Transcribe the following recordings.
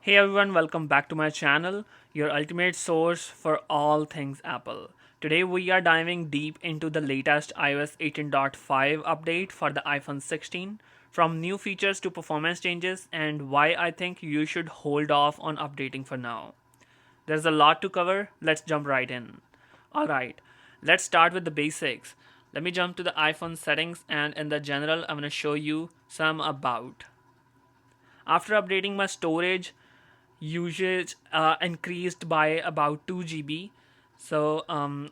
Hey everyone, welcome back to my channel, your ultimate source for all things Apple. Today we are diving deep into the latest iOS 18.5 update for the iPhone 16, from new features to performance changes, and why I think you should hold off on updating for now. There's a lot to cover, let's jump right in. Alright, let's start with the basics. Let me jump to the iPhone settings, and in the general, I'm going to show you some about. After updating my storage, usage increased by about 2 GB. So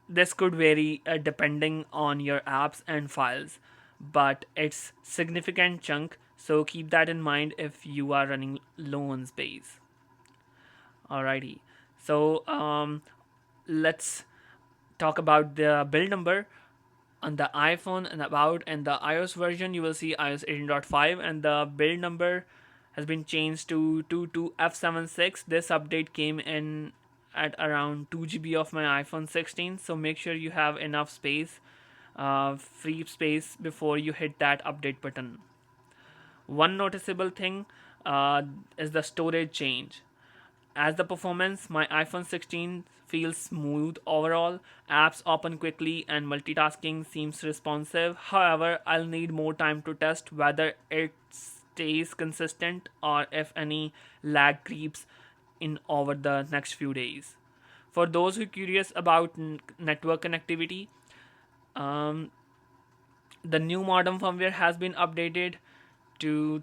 this could vary depending on your apps and files, but it's significant chunk. So keep that in mind if you are running low on space. Alrighty. So let's talk about the build number. On the iPhone and about and the iOS version, you will see iOS 18.5, and the build number has been changed to 22F76. This update came in at around 2 GB of my iPhone 16, so make sure you have enough space, free space, before you hit that update button. One noticeable thing is the storage change. As the performance, my iPhone 16 feels smooth overall, apps open quickly, and multitasking seems responsive. However, I'll need more time to test whether it stays consistent or if any lag creeps in over the next few days. For those who are curious about network connectivity, um, the new modem firmware has been updated to,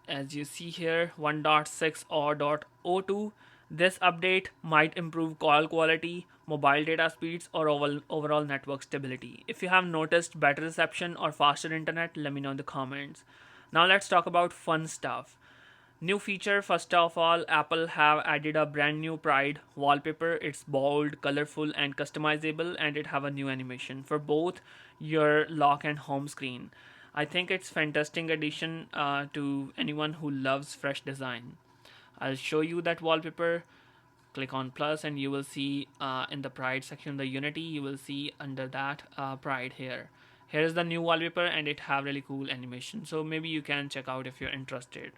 as you see here, 1.6 or .02. This update might improve call quality, mobile data speeds, or overall network stability. If you have noticed better reception or faster internet, let me know in the comments. Now let's talk about fun stuff. New feature, first of all, Apple have added a brand new Pride wallpaper. It's bold, colorful, and customizable, and it have a new animation for both your lock and home screen. I think it's fantastic addition to anyone who loves fresh design. I'll show you that wallpaper. Click on plus and you will see in the Pride section, the Unity, you will see under that Pride here. Here is the new wallpaper, and it have really cool animation, so maybe you can check out if you're interested.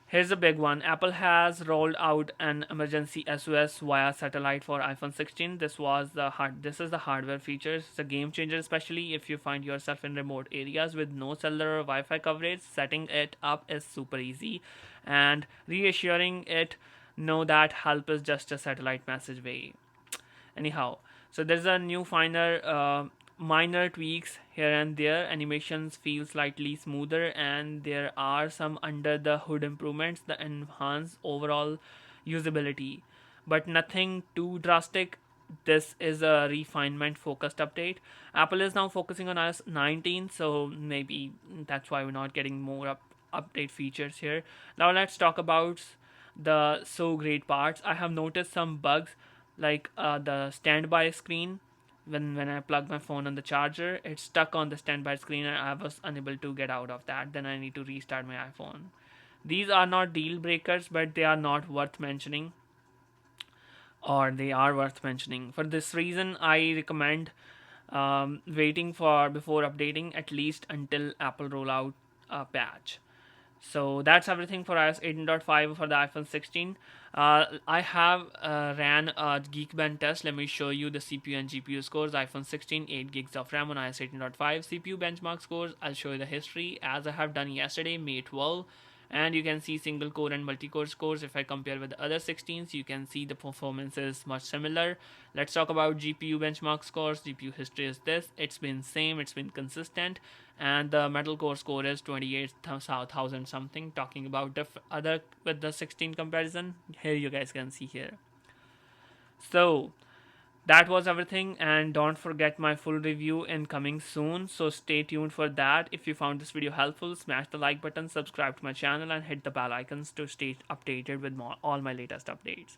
Here's a big one. Apple has rolled out an emergency SOS via satellite for iPhone 16. This is the hardware features. It's a game changer, especially if you find yourself in remote areas with no cellular or Wi-Fi coverage. Setting it up is super easy, and reassuring it know that help is just a satellite message away. Anyhow, so there's a new minor tweaks here and there. Animations feel slightly smoother, and there are some under the hood improvements that enhance overall usability, but nothing too drastic. This is a refinement focused update. Apple is now focusing on iOS 19, so maybe that's why we're not getting more update features here. Now let's talk about the so great parts. I have noticed some bugs, like the standby screen. When I plug my phone on the charger, it's stuck on the standby screen, and I was unable to get out of that. Then I need to restart my iPhone. These are not deal breakers, but they are not worth mentioning, or they are worth mentioning. For this reason, I recommend waiting for before updating, at least until Apple roll out a patch. So that's everything for iOS 18.5 for the iPhone 16. I have ran a Geekbench test. Let me show you the CPU and GPU scores. iPhone 16, 8 gigs of RAM on iOS 18.5. CPU benchmark scores, I'll show you the history as I have done yesterday, May 12. And you can see single core and multi-core scores. If I compare with the other 16s, you can see the performance is much similar. Let's talk about GPU benchmark scores. GPU history is this. It's been same, it's been consistent, and the metal core score is 28,000 something. Talking about the other with the 16 comparison, here you guys can see here. So that was everything, and don't forget my full review in coming soon, so stay tuned for that. If you found this video helpful, smash the like button, subscribe to my channel, and hit the bell icons to stay updated with all my latest updates.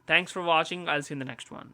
Thanks for watching. I'll see you in the next one.